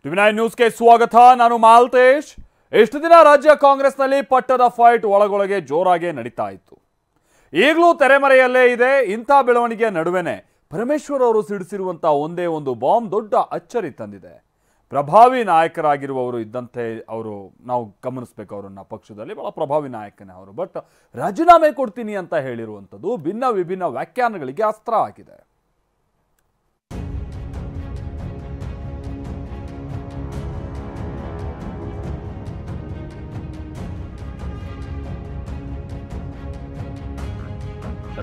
ಟಿವಿ9 ನ್ಯೂಸ್ಗೆ ಸ್ವಾಗತ. ನಾನು ಮಾಲ್ತೇಶ್. ಎಷ್ಟು ದಿನ ರಾಜ್ಯ ಕಾಂಗ್ರೆಸ್ನಲ್ಲಿ ಪಟ್ಟದ ಫೈಟ್ ಒಳಗೊಳಗೆ ಜೋರಾಗಿ ನಡೀತಾ ಇತ್ತು. ಈಗಲೂ ತೆರೆಮರೆಯಲ್ಲೇ ಇದೆ. ಇಂಥ ಬೆಳವಣಿಗೆಯ ನಡುವೆನೆ ಪರಮೇಶ್ವರ್ ಅವರು ಸಿಡಿಸಿರುವಂಥ ಒಂದೇ ಒಂದು ಬಾಂಬ್ ದೊಡ್ಡ ಅಚ್ಚರಿ ತಂದಿದೆ. ಪ್ರಭಾವಿ ನಾಯಕರಾಗಿರುವವರು ಇದ್ದಂತೆ ಅವರು ನಾವು ಗಮನಿಸಬೇಕು. ಅವರನ್ನ ಪಕ್ಷದಲ್ಲಿ ಬಹಳ ಪ್ರಭಾವಿ ನಾಯಕನೇ ಅವರು. ಬಟ್ ರಾಜೀನಾಮೆ ಕೊಡ್ತೀನಿ ಅಂತ ಹೇಳಿರುವಂಥದ್ದು ಭಿನ್ನ ವಿಭಿನ್ನ ವ್ಯಾಖ್ಯಾನಗಳಿಗೆ ಅಸ್ತ್ರ ಆಗಿದೆ.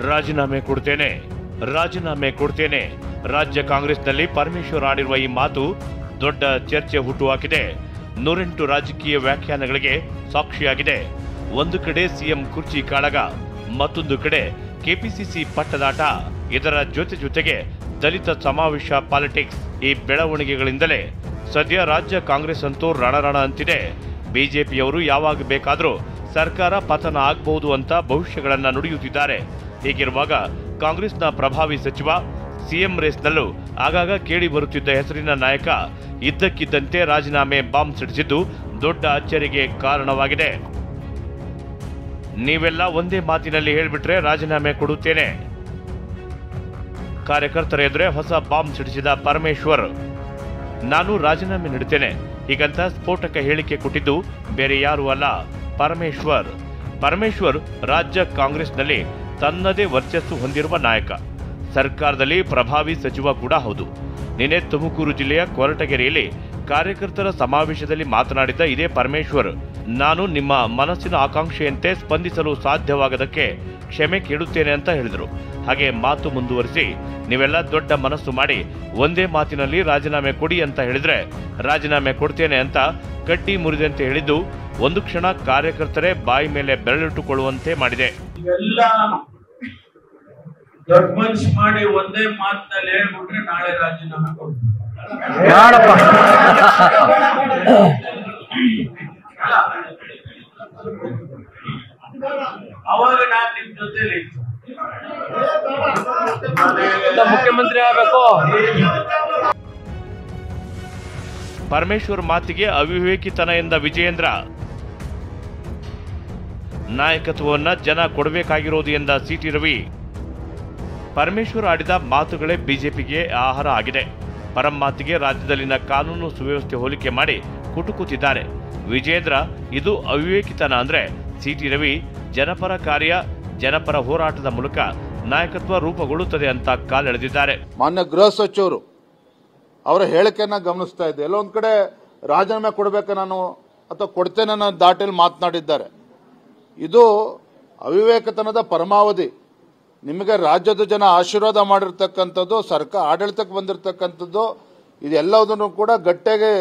ರಾಜೀನಾಮೆ ಕೊಡ್ತೇನೆ. ರಾಜ್ಯ ಕಾಂಗ್ರೆಸ್ನಲ್ಲಿ ಪರಮೇಶ್ವರ್ ಆಡಿರುವ ಈ ಮಾತು ದೊಡ್ಡ ಚರ್ಚೆ ಹುಟ್ಟುಹಾಕಿದೆ. 108 ರಾಜಕೀಯ ವ್ಯಾಖ್ಯಾನಗಳಿಗೆ ಸಾಕ್ಷಿಯಾಗಿದೆ. ಒಂದು ಕಡೆ ಸಿಎಂ ಕುರ್ಚಿ ಕಾಳಗ, ಮತ್ತೊಂದು ಕಡೆ ಕೆಪಿಸಿಸಿ ಪಟ್ಟದಾಟ, ಇದರ ಜೊತೆಗೆ ದಲಿತ ಸಮಾವೇಶ ಪಾಲಿಟಿಕ್ಸ್. ಈ ಬೆಳವಣಿಗೆಗಳಿಂದಲೇ ಸದ್ಯ ರಾಜ್ಯ ಕಾಂಗ್ರೆಸ್ ಅಂತೂ ರಣರಣ ಅಂತಿದೆ. ಬಿಜೆಪಿಯವರು ಯಾವಾಗ ಬೇಕಾದರೂ ಸರ್ಕಾರ ಪತನ ಆಗಬಹುದು ಅಂತ ಭವಿಷ್ಯಗಳನ್ನ ನುಡಿಯುತ್ತಿದ್ದಾರೆ. ಹೀಗಿರುವಾಗ ಕಾಂಗ್ರೆಸ್ನ ಪ್ರಭಾವಿ ಸಚಿವ, ಸಿಎಂ ರೇಸ್ನಲ್ಲೂ ಆಗಾಗ ಕೇಳಿ ಬರುತ್ತಿದ್ದ ಹೆಸರಿನ ನಾಯಕ ಇದ್ದಕ್ಕಿದ್ದಂತೆ ರಾಜೀನಾಮೆ ಬಾಂಬ್ ಸಿಡಿಸಿದ್ದು ದೊಡ್ಡ ಅಚ್ಚರಿಗೆ ಕಾರಣವಾಗಿದೆ. ನೀವೆಲ್ಲ ಒಂದೇ ಮಾತಿನಲ್ಲಿ ಹೇಳಿಬಿಟ್ರೆ ರಾಜೀನಾಮೆ ಕೊಡುತ್ತೇನೆ. ಕಾರ್ಯಕರ್ತರ ಎದುರೇ ಹೊಸ ಬಾಂಬ್ ಸಿಡಿಸಿದ ಪರಮೇಶ್ವರ್, ನಾನು ರಾಜೀನಾಮೆ ನೀಡುತ್ತೇನೆ ಹೀಗಂತ ಸ್ಫೋಟಕ ಹೇಳಿಕೆ ಕೊಟ್ಟಿದ್ದು ಬೇರೆ ಯಾರೂ ಅಲ್ಲ, ಪರಮೇಶ್ವರ್ ರಾಜ್ಯ ಕಾಂಗ್ರೆಸ್ನಲ್ಲಿ ತನ್ನದೇ ವರ್ಚಸ್ಸು ಹೊಂದಿರುವ ನಾಯಕ, ಸರ್ಕಾರದಲ್ಲಿ ಪ್ರಭಾವಿ ಸಚಿವ ಕೂಡ ಹೌದು. ನಿನ್ನೆ ತುಮಕೂರು ಜಿಲ್ಲೆಯ ಕೊರಟಗೆರೆಯಲ್ಲಿ ಕಾರ್ಯಕರ್ತರ ಸಮಾವೇಶದಲ್ಲಿ ಮಾತನಾಡಿದ ಇದೇ ಪರಮೇಶ್ವರ್, ನಾನು ನಿಮ್ಮ ಮನಸ್ಸಿನ ಆಕಾಂಕ್ಷೆಯಂತೆ ಸ್ಪಂದಿಸಲು ಸಾಧ್ಯವಾಗದಕ್ಕೆ ಕ್ಷಮೆ ಕೇಳುತ್ತೇನೆ ಅಂತ ಹೇಳಿದರು. ಹಾಗೆ ಮಾತು ಮುಂದುವರಿಸಿ, ನೀವೆಲ್ಲ ದೊಡ್ಡ ಮನಸ್ಸು ಮಾಡಿ ಒಂದೇ ಮಾತಿನಲ್ಲಿ ರಾಜೀನಾಮೆ ಕೊಡಿ ಅಂತ ಹೇಳಿದ್ರೆ ರಾಜೀನಾಮೆ ಕೊಡ್ತೇನೆ ಅಂತ ಕಡ್ಡಿ ಮುರಿದಂತೆ ಹೇಳಿದ್ದು ಒಂದು ಕ್ಷಣ ಕಾರ್ಯಕರ್ತರೇ ಬಾಯಿ ಮೇಲೆ ಬೆರಳಿಟ್ಟುಕೊಳ್ಳುವಂತೆ ಮಾಡಿದೆ. ದೊಡ್ಡ ಮನ್ಸು ಮಾಡಿ ಒಂದೇ ಮಾತಿನಲ್ಲಿ ಹೇಳ್ಬಿಟ್ರೆ ನಾಳೆ ರಾಜೀನಾಮೆ ಕೊಡ್ತೀನಿ. ಅವಾಗ ನಾನು ನಿಮ್ ಜೊತೆಲಿ ಮುಖ್ಯಮಂತ್ರಿ ಆಗಬೇಕು. ಪರಮೇಶ್ವರ್ ಮಾತಿಗೆ ಅವಿವೇಕಿತನ ಎಂದ ವಿಜಯೇಂದ್ರ, ನಾಯಕತ್ವವನ್ನ ಜನ ಕೊಡಬೇಕಾಗಿರೋದು ಎಂದ ಸಿಟಿ ರವಿ, ಪರಮೇಶ್ವರ್ ಆಡಿದ ಮಾತುಗಳೇ ಬಿಜೆಪಿಗೆ ಆಹಾರ ಆಗಿದೆ. ಪರಂ ಮಾತಿಗೆ ರಾಜ್ಯದಲ್ಲಿನ ಕಾನೂನು ಸುವ್ಯವಸ್ಥೆ ಹೋಲಿಕೆ ಮಾಡಿ ಕುಟುಕುತ್ತಿದ್ದಾರೆ ವಿಜಯೇಂದ್ರ. ಇದು ಅವಿವೇಕಿತನ ಅಂದ್ರೆ ಸಿಟಿ ರವಿ ಜನಪರ ಕಾರ್ಯ, ಜನಪರ ಹೋರಾಟದ ಮೂಲಕ ನಾಯಕತ್ವ ರೂಪುಗೊಳ್ಳುತ್ತದೆ ಅಂತ ಕಾಲೆಳೆದಿದ್ದಾರೆ. ಮಾನ್ಯ ಗೃಹ ಸಚಿವರು ಅವರ ಹೇಳಿಕೆಯನ್ನ ಗಮನಿಸ್ತಾ ಇದ್ದೆ. ಎಲ್ಲೊಂದ್ ಕಡೆ ರಾಜೀನಾಮೆ ಕೊಡಬೇಕು ನಾನು ಅಥವಾ ಕೊಡ್ತೇನೆ ಅನ್ನೋ ದಾಟಿಯಲ್ಲಿ ಮಾತನಾಡಿದ್ದಾರೆ. ಇದು ಅವಿವೇಕತನದ ಪರಮಾವಧಿ. ನಿಮಗೆ ರಾಜ್ಯದ ಜನ ಆಶೀರ್ವಾದ ಮಾಡಿರ್ತಕ್ಕಂಥದ್ದು, ಸರ್ಕಾರ ಆಡಳಿತಕ್ಕೆ ಬಂದಿರತಕ್ಕಂಥದ್ದು, ಇದೆಲ್ಲದನ್ನು ಕೂಡ ಗಟ್ಟಿಗೆ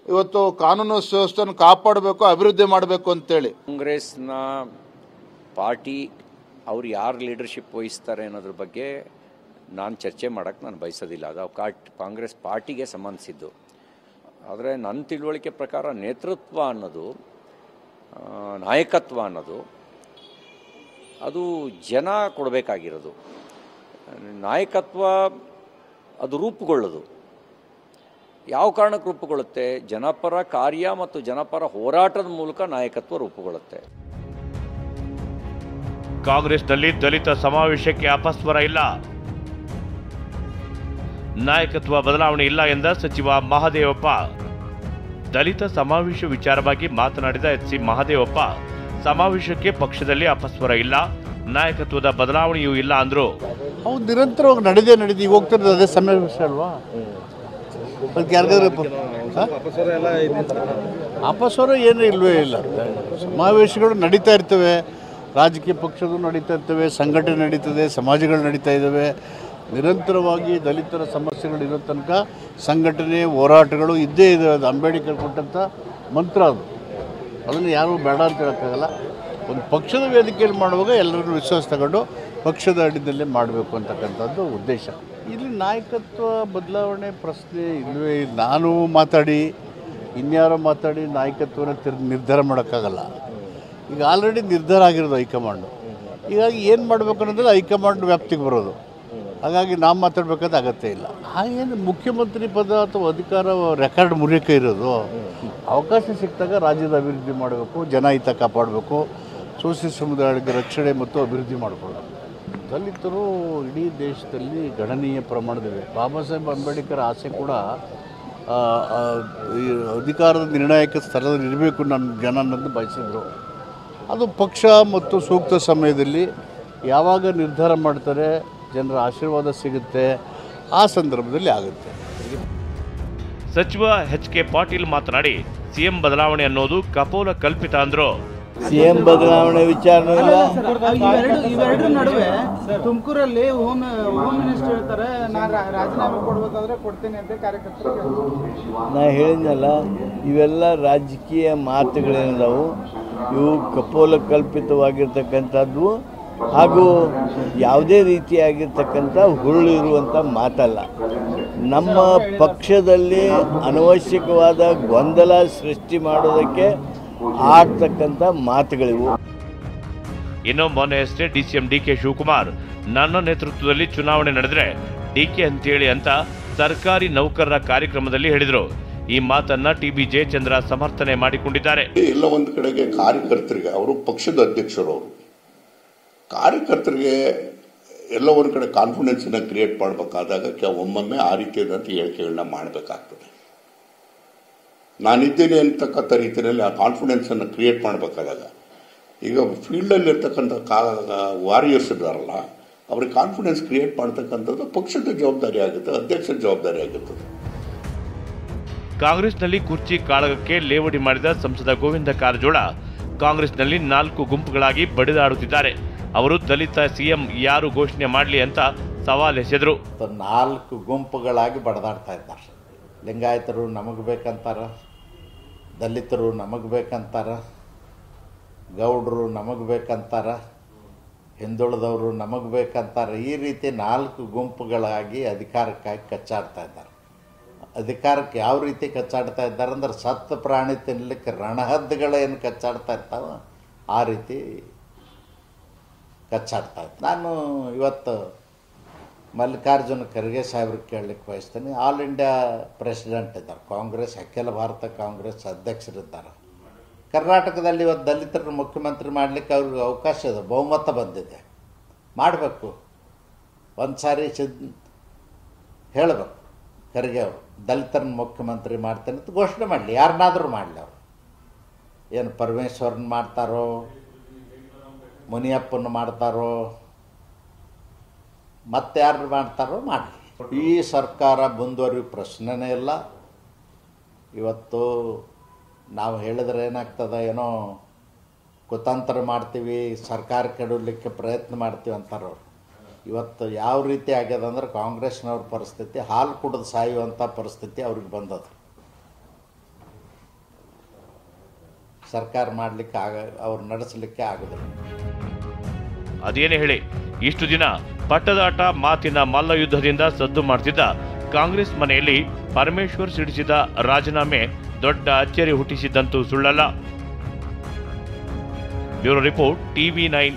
ಇವತ್ತು ಕಾನೂನು ಸುವ್ಯವಸ್ಥೆಯನ್ನು ಕಾಪಾಡಬೇಕು, ಅಭಿವೃದ್ಧಿ ಮಾಡಬೇಕು ಅಂತೇಳಿ ಕಾಂಗ್ರೆಸ್ನ ಪಾರ್ಟಿ ಅವ್ರು ಯಾರು ಲೀಡರ್ಶಿಪ್ ವಹಿಸ್ತಾರೆ ಅನ್ನೋದ್ರ ಬಗ್ಗೆ ನಾನು ಚರ್ಚೆ ಮಾಡೋಕ್ಕೆ ನಾನು ಬಯಸೋದಿಲ್ಲ. ಅದು ಕಾಂಗ್ರೆಸ್ ಪಾರ್ಟಿಗೆ ಸಂಬಂಧಿಸಿದ್ದು. ಆದರೆ ನನ್ನ ತಿಳುವಳಿಕೆ ಪ್ರಕಾರ ನೇತೃತ್ವ ಅನ್ನೋದು, ನಾಯಕತ್ವ ಅನ್ನೋದು ಅದು ಜನ ಕೊಡಬೇಕಾಗಿರೋದು. ನಾಯಕತ್ವ ಅದು ರೂಪುಗೊಳ್ಳೋದು. ಯಾವ ಕಾರಣಕ್ಕೆ ರೂಪುಗೊಳ್ಳುತ್ತೆ? ಜನಪರ ಕಾರ್ಯ ಮತ್ತು ಜನಪರ ಹೋರಾಟದ ಮೂಲಕ ನಾಯಕತ್ವ ರೂಪುಗೊಳ್ಳುತ್ತೆ. ಕಾಂಗ್ರೆಸ್ನಲ್ಲಿ ದಲಿತ ಸಮಾವೇಶಕ್ಕೆ ಅಪಸ್ವರ ಇಲ್ಲ, ನಾಯಕತ್ವ ಬದಲಾವಣೆ ಇಲ್ಲ ಎಂದ ಸಚಿವ ಮಹದೇವಪ್ಪ. ದಲಿತ ಸಮಾವೇಶ ವಿಚಾರವಾಗಿ ಮಾತನಾಡಿದ ಎಚ್.ಸಿ. ಮಹದೇವಪ್ಪ, ಸಮಾವೇಶಕ್ಕೆ ಪಕ್ಷದಲ್ಲಿ ಅಪಸ್ವರ ಇಲ್ಲ, ನಾಯಕತ್ವದ ಬದಲಾವಣೆಯೂ ಇಲ್ಲ ಅಂದ್ರು. ಅವು ನಿರಂತರವಾಗಿ ನಡೆದೇ ಈಗ ಹೋಗ್ತಿರೋದು ಅದೇ ಸಮಾವೇಶ ಅಲ್ವಾ? ಅಪಸ್ವರ ಏನೂ ಇಲ್ವೇ ಇಲ್ಲ. ಸಮಾವೇಶಗಳು ನಡೀತಾ ಇರ್ತವೆ, ರಾಜಕೀಯ ಪಕ್ಷಗಳು ನಡೀತಾ ಇರ್ತವೆ, ಸಂಘಟನೆ ನಡೀತದೆ, ಸಮಾಜಗಳು ನಡೀತಾ ಇದ್ದಾವೆ. ನಿರಂತರವಾಗಿ ದಲಿತರ ಸಮಸ್ಯೆಗಳಿರೋ ತನಕ ಸಂಘಟನೆ ಹೋರಾಟಗಳು ಇದ್ದೇ ಇದೆ. ಅದು ಅಂಬೇಡ್ಕರ್ ಕೊಟ್ಟಂಥ ಮಂತ್ರ ಅದು. ಅದನ್ನು ಯಾರೂ ಬೇಡ ಅಂತ ಹೇಳೋಕ್ಕಾಗಲ್ಲ. ಒಂದು ಪಕ್ಷದ ವೇದಿಕೆಯಲ್ಲಿ ಮಾಡುವಾಗ ಎಲ್ಲರನ್ನು ವಿಶ್ವಾಸ ತಗೊಂಡು ಪಕ್ಷದ ಅಡಿಯಲ್ಲೇ ಮಾಡಬೇಕು ಅಂತಕ್ಕಂಥದ್ದು ಉದ್ದೇಶ. ಇಲ್ಲಿ ನಾಯಕತ್ವ ಬದಲಾವಣೆ ಪ್ರಶ್ನೆ ಇಲ್ಲವೇ ಇಲ್ಲ. ನಾನು ಮಾತಾಡಿ ಇನ್ಯಾರೋ ಮಾತಾಡಿ ನಾಯಕತ್ವನ ನಿರ್ಧಾರ ಮಾಡೋಕ್ಕಾಗಲ್ಲ. ಈಗ ಆಲ್ರೆಡಿ ನಿರ್ಧಾರ ಆಗಿರೋದು ಹೈಕಮಾಂಡು. ಹೀಗಾಗಿ ಏನು ಮಾಡಬೇಕು ಅನ್ನೋದ್ರೆ ಹೈಕಮಾಂಡ್ ವ್ಯಾಪ್ತಿಗೆ ಬರೋದು. ಹಾಗಾಗಿ ನಾವು ಮಾತಾಡಬೇಕಾದ ಅಗತ್ಯ ಇಲ್ಲ. ಹಾಗೇನು ಮುಖ್ಯಮಂತ್ರಿ ಪದ ಅಥವಾ ಅಧಿಕಾರ ರೆಕಾರ್ಡ್ ಮುರಿಯೋಕೆ ಇರೋದು. ಅವಕಾಶ ಸಿಕ್ಕಿದಾಗ ರಾಜ್ಯದ ಅಭಿವೃದ್ಧಿ ಮಾಡಬೇಕು, ಜನಹಿತ ಕಾಪಾಡಬೇಕು, ಸೋಷಿಯಲ್ ಸಮುದಾಯಗಳಿಗೆ ರಕ್ಷಣೆ ಮತ್ತು ಅಭಿವೃದ್ಧಿ ಮಾಡಿಕೊಳ್ಳಬೇಕು. ದಲಿತರು ಇಡೀ ದೇಶದಲ್ಲಿ ಗಣನೀಯ ಪ್ರಮಾಣದಿದೆ. ಬಾಬಾ ಸಾಹೇಬ್ ಅಂಬೇಡ್ಕರ್ ಆಸೆ ಕೂಡ ಈ ಅಧಿಕಾರದ ನಿರ್ಣಾಯಕ ಸ್ಥಳದಲ್ಲಿ ಇರಬೇಕು ಜನ ಅನ್ನೋದು ಬಯಸಿದ್ರು. ಅದು ಪಕ್ಷ ಮತ್ತು ಸೂಕ್ತ ಸಮಯದಲ್ಲಿ ಯಾವಾಗ ನಿರ್ಧಾರ ಮಾಡ್ತಾರೆ, ಜನರ ಆಶೀರ್ವಾದ ಸಿಗುತ್ತೆ, ಆ ಸಂದರ್ಭದಲ್ಲಿ ಆಗುತ್ತೆ. ಸಚಿವ ಎಚ್.ಕೆ. ಪಾಟೀಲ್ ಮಾತನಾಡಿ, ಸಿಎಂ ಬದಲಾವಣೆ ಅನ್ನೋದು ಕಪೋಲ ಕಲ್ಪಿತ ಅಂದ್ರು. ಸಿಎಂ ಬದಲಾವಣೆ ವಿಚಾರ ಇವೆರಡರ ನಡುವೆ ತುಮಕೂರಲ್ಲಿ ಹೋಮ್ ಮಿನಿಸ್ಟರ್ ಹೇಳ್ತಾರೆ, ನಾನು ರಾಜೀನಾಮೆ ಕೊಡ್ಬೇಕಾದ್ರೆ ಕೊಡ್ತೀನಿ ಅಂತ ಕಾರ್ಯಕರ್ತರು. ನಾ ಹೇಳಿದ್ನಲ್ಲ, ಇವೆಲ್ಲ ರಾಜಕೀಯ ಮಾತುಗಳೇನದಾವು, ಇವು ಕಪೋಲ ಕಲ್ಪಿತವಾಗಿರ್ತಕ್ಕಂಥದ್ದು ಹಾಗೂ ಯಾವುದೇ ರೀತಿಯಾಗಿರ್ತಕ್ಕಂಥ ಹುರುಳು ಇರುವಂಥ ಮಾತಲ್ಲ. ನಮ್ಮ ಪಕ್ಷದಲ್ಲಿ ಅನವಶ್ಯಕವಾದ ಗೊಂದಲ ಸೃಷ್ಟಿ ಮಾಡೋದಕ್ಕೆ ಆಡ್ತಕ್ಕಂಥ ಮಾತುಗಳಿವು. ಇನ್ನು ಮೊನ್ನೆ ಅಷ್ಟೇ ಡಿಸಿಎಂ ಡಿ.ಕೆ. ಶಿವಕುಮಾರ್ ನನ್ನ ನೇತೃತ್ವದಲ್ಲಿ ಚುನಾವಣೆ ನಡೆದ್ರೆ ಡಿಕೆ ಅಂತೇಳಿ ಅಂತ ಸರ್ಕಾರಿ ನೌಕರರ ಕಾರ್ಯಕ್ರಮದಲ್ಲಿ ಹೇಳಿದ್ರು. ಈ ಮಾತನ್ನ ಟಿ.ಬಿ. ಜಯಚಂದ್ರ ಸಮರ್ಥನೆ ಮಾಡಿಕೊಂಡಿದ್ದಾರೆ. ಎಲ್ಲ ಒಂದು ಕಡೆಗೆ ಕಾರ್ಯಕರ್ತರಿಗೆ, ಅವರು ಪಕ್ಷದ ಅಧ್ಯಕ್ಷರು, ಅವರು ಕಾರ್ಯಕರ್ತರಿಗೆ ಎಲ್ಲ ಒಂದು ಕಡೆ ಕಾನ್ಫಿಡೆನ್ಸನ್ನು ಕ್ರಿಯೇಟ್ ಮಾಡಬೇಕಾದಾಗ ಒಮ್ಮೊಮ್ಮೆ ಆ ರೀತಿಯಾದಂಥ ಹೇಳಿಕೆಗಳನ್ನ ಮಾಡಬೇಕಾಗ್ತದೆ. ನಾನಿದ್ದೇನೆ ಅಂತಕ್ಕಂಥ ರೀತಿಯಲ್ಲಿ ಆ ಕಾನ್ಫಿಡೆನ್ಸನ್ನು ಕ್ರಿಯೇಟ್ ಮಾಡಬೇಕಾದಾಗ, ಈಗ ಫೀಲ್ಡಲ್ಲಿ ಇರ್ತಕ್ಕಂಥ ವಾರಿಯರ್ಸ್ ಇದ್ದಾರಲ್ಲ, ಅವ್ರಿಗೆ ಕಾನ್ಫಿಡೆನ್ಸ್ ಕ್ರಿಯೇಟ್ ಮಾಡ್ತಕ್ಕಂಥದ್ದು ಪಕ್ಷದ ಜವಾಬ್ದಾರಿ ಆಗುತ್ತೆ, ಅಧ್ಯಕ್ಷರ ಜವಾಬ್ದಾರಿ ಆಗುತ್ತದೆ. ಕಾಂಗ್ರೆಸ್ನಲ್ಲಿ ಕುರ್ಚಿ ಕಾಳಗಕ್ಕೆ ಲೇವಡಿ ಮಾಡಿದ ಸಂಸದ ಗೋವಿಂದ ಕಾರಜೋಳ ಕಾಂಗ್ರೆಸ್ನಲ್ಲಿ 4 ಗುಂಪುಗಳಾಗಿ ಬಡಿದಾಡುತ್ತಿದ್ದಾರೆ. ಅವರು ದಲಿತ ಸಿಎಂ ಯಾರು ಘೋಷಣೆ ಮಾಡಲಿ ಅಂತ ಸವಾಲ್ ಎಸೆದರು. 4 ಗುಂಪುಗಳಾಗಿ ಬಡದಾಡ್ತಾ ಇದ್ದಾರೆ. ಲಿಂಗಾಯತರು ನಮಗೆ ಬೇಕಂತಾರ, ದಲಿತರು ನಮಗೆ ಬೇಕಂತಾರ, ಗೌಡರು ನಮಗೆ ಬೇಕಂತಾರ, ಹಿಂದುಳಿದವರು ನಮಗೆ ಬೇಕಂತಾರೆ. ಈ ರೀತಿ 4 ಗುಂಪುಗಳಾಗಿ ಅಧಿಕಾರಕ್ಕಾಗಿ ಕಚ್ಚಾಡ್ತಾ ಇದ್ದಾರೆ. ಅಧಿಕಾರಕ್ಕೆ ಯಾವ ರೀತಿ ಕಚ್ಚಾಡ್ತಾ ಇದ್ದಾರೆ ಅಂದ್ರೆ, ಸತ್ತ ಪ್ರಾಣಿ ತಿನ್ನಲಿಕ್ಕೆ ರಣಹದ್ದುಗಳೇನು ಕಚ್ಚಾಡ್ತಾ ಇರ್ತಾವೆ ಆ ರೀತಿ ಕಚ್ಚಾಡ್ತಾ ಇತ್ತು. ನಾನು ಇವತ್ತು ಮಲ್ಲಿಕಾರ್ಜುನ ಖರ್ಗೆ ಸಾಹೇಬ್ರಿಗೆ ಕೇಳಲಿಕ್ಕೆ ಬಯಸ್ತೀನಿ. ಆಲ್ ಇಂಡಿಯಾ ಪ್ರೆಸಿಡೆಂಟ್ ಇದ್ದಾರೆ, ಕಾಂಗ್ರೆಸ್ ಅಖಿಲ ಭಾರತ ಕಾಂಗ್ರೆಸ್ ಅಧ್ಯಕ್ಷರಿದ್ದಾರೆ. ಕರ್ನಾಟಕದಲ್ಲಿ ಇವತ್ತು ದಲಿತರನ್ನು ಮುಖ್ಯಮಂತ್ರಿ ಮಾಡಲಿಕ್ಕೆ ಅವ್ರಿಗೆ ಅವಕಾಶ ಇದೆ, ಬಹುಮತ ಬಂದಿದೆ, ಮಾಡಬೇಕು. ಒಂದು ಸಾರಿ ಹೇಳಬೇಕು ಖರ್ಗೆ ಅವರು, ದಲಿತರನ್ನ ಮುಖ್ಯಮಂತ್ರಿ ಮಾಡ್ತೇನೆ ಅಂತ ಘೋಷಣೆ ಮಾಡಲಿ, ಯಾರನ್ನಾದರೂ ಮಾಡಲಿ. ಅವರು ಏನು ಪರಮೇಶ್ವರನ್ ಮಾಡ್ತಾರೋ, ಮುನಿಯಪ್ಪನ ಮಾಡ್ತಾರೋ, ಮತ್ತೆ ಯಾರು ಮಾಡ್ತಾರೋ ಮಾಡಲಿ. ಈ ಸರ್ಕಾರ ಮುಂದುವರಿಯೋ ಪ್ರಶ್ನೆನೇ ಇಲ್ಲ. ಇವತ್ತು ನಾವು ಹೇಳಿದ್ರೆ ಏನಾಗ್ತದೆ, ಏನೋ ಕುತಂತ್ರ ಮಾಡ್ತೀವಿ, ಸರ್ಕಾರ ಕೆಡವಲಿಕ್ಕೆ ಪ್ರಯತ್ನ ಮಾಡ್ತೀವಿ ಅಂತಾರವ್ರು. ಇವತ್ತು ಯಾವ ರೀತಿ ಆಗ್ಯದ ಅಂದ್ರೆ, ಕಾಂಗ್ರೆಸ್ನವ್ರ ಪರಿಸ್ಥಿತಿ ಹಾಲು ಕುಡಿದು ಸಾಯುವಂಥ ಪರಿಸ್ಥಿತಿ ಅವ್ರಿಗೆ ಬಂದದು. ಸರ್ಕಾರ ಮಾಡಲಿಕ್ಕೆ ಅವ್ರು ನಡೆಸಲಿಕ್ಕೆ ಆಗೋದಿಲ್ಲ. ಅದೇನೇ ಹೇಳಿ, ಇಷ್ಟು ದಿನ ಪಟ್ಟದಾಟ ಮಾತಿನ ಮಲ್ಲಯುದ್ಧದಿಂದ ಸದ್ದು ಮಾಡ್ತಿದ್ದ ಕಾಂಗ್ರೆಸ್ ಮನೆಯಲ್ಲಿ ಪರಮೇಶ್ವರ್ ಸಿಡಿಸಿದ ರಾಜೀನಾಮೆ ದೊಡ್ಡ ಅಚ್ಚರಿ ಹುಟ್ಟಿಸಿದ್ದಂತೂ ಸುಳ್ಳಲ್ಲ. Bureau report, TV9.